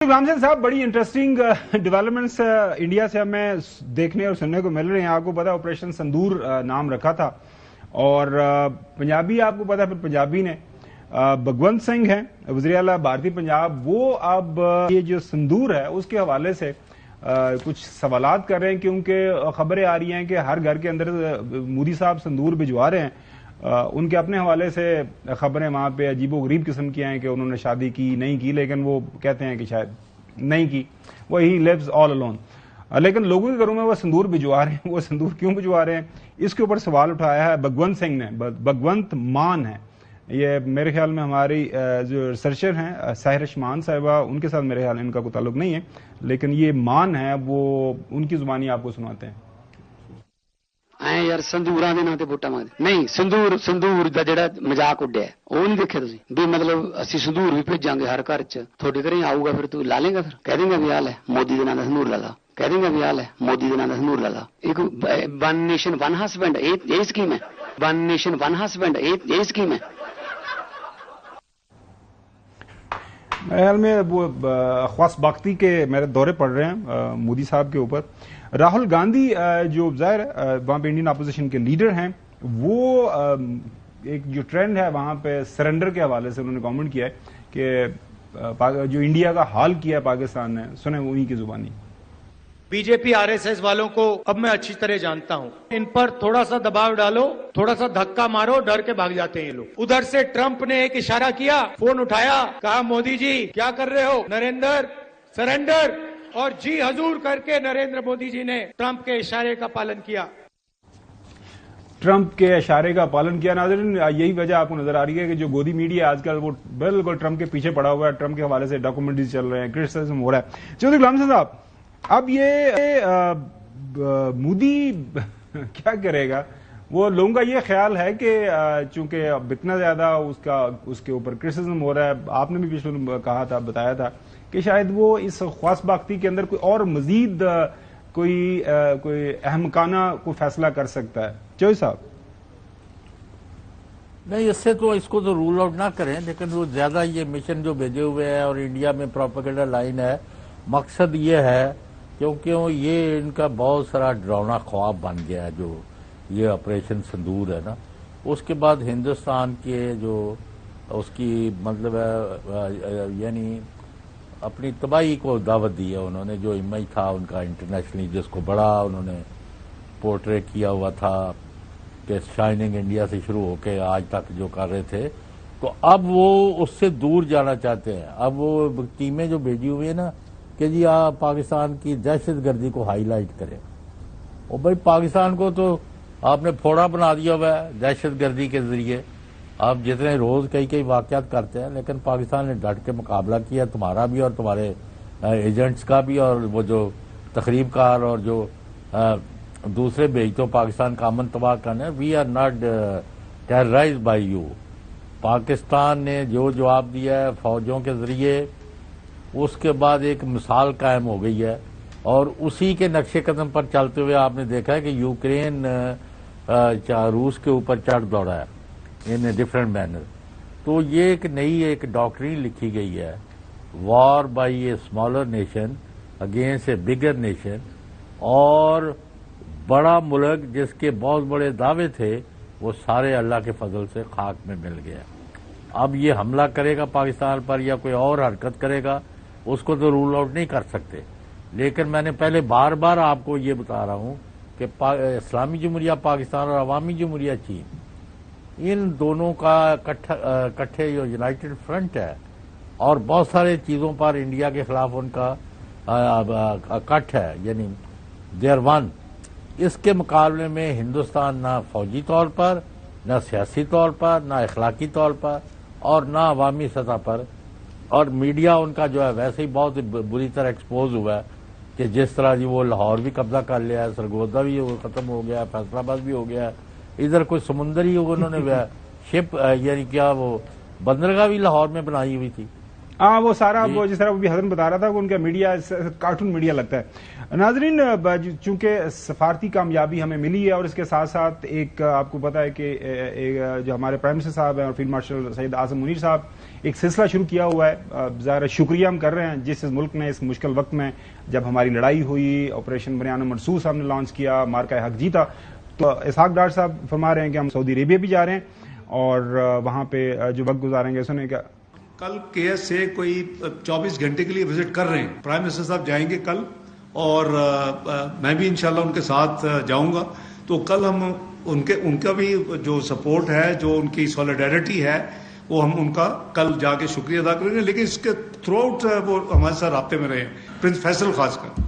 रामचंद्र साहब, बड़ी interesting developments India से हमें देखने और सुनने को मिल रहे हैं। आपको पता है ऑपरेशन संदूर नाम रखा था और पंजाबी आपको पता है, फिर पंजाबी ने भगवंत सिंह हैं वज़ीर आला भारतीय पंजाब, वो अब ये जो संदूर है उसके हवाले से कुछ सवालात कर रहे हैं, क्योंकि खबरें आ रही हैं कि हर घर के अंदर मोदी साहब संदूर भिजवा रहे हैं। उनके अपने हवाले से खबरें वहाँ पे अजीबो गरीब किस्म की हैं कि उन्होंने शादी की नहीं की, लेकिन वो कहते हैं कि शायद नहीं की, वो ही लिव्स ऑल अलोन। लेकिन लोगों के घरों में वो संदूर भिजवा रहे हैं। वो संदूर क्यों भिजवा रहे हैं, इसके ऊपर सवाल उठाया है भगवंत सिंह ने। भगवंत मान है ये, मेरे ख्याल में हमारी जो रिसर्चर हैं साहिरश मान साहिबा, उनके साथ मेरे ख्याल इनका कोई ताल्लुक नहीं है, लेकिन ये मान है, वो उनकी जुबानी आपको सुनाते हैं। ਐ ਯਾਰ ਸੰਦੂਰਾਂ ਦੇ ਨਾਂ ਤੇ ਵੋਟਾਂ ਮੰਗਦੇ ਨਹੀਂ। ਸੰਦੂਰ ਦਾ ਜਿਹੜਾ ਮਜ਼ਾਕ ਉੱਡਿਆ ਉਹ ਨਹੀਂ ਦੇਖਿਆ ਤੁਸੀਂ ਵੀ ਮਤਲਬ ਅਸੀਂ ਸੰਦੂਰ ਵੀ ਭੇਜਾਂਗੇ ਹਰ ਘਰ 'ਚ, ਤੁਹਾਡੇ ਘਰੇ ਆਊਗਾ, ਫਿਰ ਤੂੰ ਲਾ ਲੇਗਾ, ਫਿਰ ਕਹਿ ਦੇਂਗਾ ਵੀ ਆ ਲੈ ਮੋਦੀ ਦੇ ਨਾਂ ਦਾ ਸੰਦੂਰ ਲਾ ਲਾ, ਕਹਿ ਦੇਂਗਾ ਵੀ ਆ ਲੈ ਮੋਦੀ ਦੇ ਨਾਂ ਦਾ ਸੰਦੂਰ ਲਾ ਲਾ। ਇੱਕ ਵਨ ਨੇਸ਼ਨ ਵਨ ਹਸਬੈਂਡ ਇਹ ਸਕੀਮ ਹੈ, ਵਨ ਨੇਸ਼ਨ ਵਨ ਹਸਬੈਂਡ ਇਹ ਸਕੀਮ है। मेरे ख्याल में वो ख्वास बख्ती के मेरे दौरे पड़ रहे हैं मोदी साहब के ऊपर। राहुल गांधी जो ज़ाहिर वहाँ पे इंडियन अपोजिशन के लीडर हैं, वो एक जो ट्रेंड है वहाँ पे सरेंडर के हवाले से उन्होंने कमेंट किया है कि जो इंडिया का हाल किया है पाकिस्तान ने, सुने उन्हीं की जुबानी। बीजेपी आरएसएस वालों को अब मैं अच्छी तरह जानता हूं, इन पर थोड़ा सा दबाव डालो, थोड़ा सा धक्का मारो, डर के भाग जाते हैं ये लोग। उधर से ट्रंप ने एक इशारा किया, फोन उठाया, कहा मोदी जी क्या कर रहे हो, नरेंद्र सरेंडर, और जी हजूर करके नरेंद्र मोदी जी ने ट्रंप के इशारे का पालन किया। ट्रंप के इशारे का पालन किया। नाज़रीन, यही वजह आपको नजर आ रही है कि जो गोदी मीडिया आजकल वो बिल्कुल ट्रंप के पीछे पड़ा हुआ है। ट्रंप के हवाले से डॉक्यूमेंट्रीज चल रहे हैं, क्रिटिसिज्म हो रहा है। चौधरी गुलाम साहब, अब ये मोदी क्या करेगा? वो लोगों का ये ख्याल है कि चूंकि अब इतना ज्यादा उसके ऊपर क्रिटिसिज्म हो रहा है, आपने भी पिछले कहा था, बताया था कि शायद वो इस ख्वास बख्ती के अंदर कोई और मजीद कोई अहमकाना कोई फैसला कर सकता है। चौधरी साहब, नहीं, इससे तो इसको तो रूल आउट ना करें, लेकिन वो ज्यादा ये मिशन जो भेजे हुए हैं और इंडिया में प्रोपेगेंडा लाइन है, मकसद ये है क्योंकि ये इनका बहुत सारा डरावना ख्वाब बन गया है जो ये ऑपरेशन संदूर है ना। उसके बाद हिंदुस्तान के जो उसकी मतलब है यानी अपनी तबाही को दावत दी है उन्होंने। जो इमेज था उनका इंटरनेशनली, जिसको बड़ा उन्होंने पोर्ट्रेट किया हुआ था कि शाइनिंग इंडिया से शुरू होकर आज तक जो कर रहे थे, तो अब वो उससे दूर जाना चाहते हैं। अब वो टीमें जो भेजी हुई है ना कि जी आप पाकिस्तान की दहशतगर्दी को हाईलाइट करें, और भाई पाकिस्तान को तो आपने फोड़ा बना दिया हुआ है दहशतगर्दी के जरिए। आप जितने रोज कई वाकयात करते हैं, लेकिन पाकिस्तान ने डट के मुकाबला किया, तुम्हारा भी और तुम्हारे एजेंट्स का भी, और वो जो तकरीबकार और जो दूसरे भेजते हो पाकिस्तान का अमन तबाह करने। We are not terrorised by you. Pakistan ने जो जवाब दिया है फौजों के जरिए, उसके बाद एक मिसाल कायम हो गई है, और उसी के नक्शे कदम पर चलते हुए आपने देखा है कि यूक्रेन रूस के ऊपर चढ़ दौड़ा है इन ए डिफरेंट मैनर। तो ये एक नई एक डॉक्ट्रिन लिखी गई है, war bye a smaller nation against A bigger nation, और बड़ा मुल्क जिसके बहुत बड़े दावे थे वो सारे अल्लाह के फजल से खाक में मिल गया। अब ये हमला करेगा पाकिस्तान पर या कोई और हरकत करेगा, उसको तो रूल आउट नहीं कर सकते। लेकिन मैंने पहले बार बार आपको ये बता रहा हूं कि इस्लामी जमहूरिया पाकिस्तान और अवामी जमहूरिया चीन, इन दोनों का इकट्ठे जो यूनाइटेड फ्रंट है, और बहुत सारे चीजों पर इंडिया के खिलाफ उनका कट है, यानी दे आर वन। इसके मुकाबले में हिंदुस्तान ना फौजी तौर पर, ना सियासी तौर पर, ना इखलाकी तौर पर, और ना अवामी सतह पर, और मीडिया उनका जो है वैसे ही बहुत बुरी तरह एक्सपोज हुआ है कि जिस तरह जी वो लाहौर भी कब्जा कर लिया है, सरगोदा भी खत्म हो गया, फैसलाबाद भी हो गया, इधर कोई समुंदरी उन्होंने शिप यानी क्या वो बंदरगाह भी लाहौर में बनाई हुई थी। ہاں وہ سارا وہ جس طرح وہ بھی حسن بتا رہا تھا کہ ان کا میڈیا کارٹون میڈیا لگتا ہے. ناظرین چونکہ سفارتی کامیابی ہمیں ملی ہے اور اس کے ساتھ ساتھ ایک آپ کو پتا ہے کہ جو ہمارے پرائم منسٹر صاحب ہیں اور فیلڈ مارشل سید اعظم منیر صاحب ایک سلسلہ شروع کیا ہوا ہے. ظاہر شکریہ ہم کر رہے ہیں جس ملک نے اس مشکل وقت میں جب ہماری لڑائی ہوئی آپریشن بنیان منصور صاحب نے لانچ کیا مارکہ حق جیتا تو اسحاق ڈار صاحب فرما رہے ہیں کہ ہم سعودی عربیہ بھی جا رہے ہیں اور وہاں پہ جو وقت گزاریں گے سنیں کیا کل کے ایس سے کوئی 24 گھنٹے کے لیے وزٹ کر رہے ہیں. پرائم منسٹر صاحب جائیں گے کل اور میں بھی انشاءاللہ ان کے ساتھ جاؤں گا. تو کل ہم ان کا بھی جو سپورٹ ہے جو ان کی سولیڈیرٹی ہے وہ ہم ان کا کل جا کے شکریہ ادا کریں گے. لیکن اس کے تھرو آؤٹ وہ ہمارے ساتھ رابطے میں رہے ہیں. پرنس فیصل خاص کر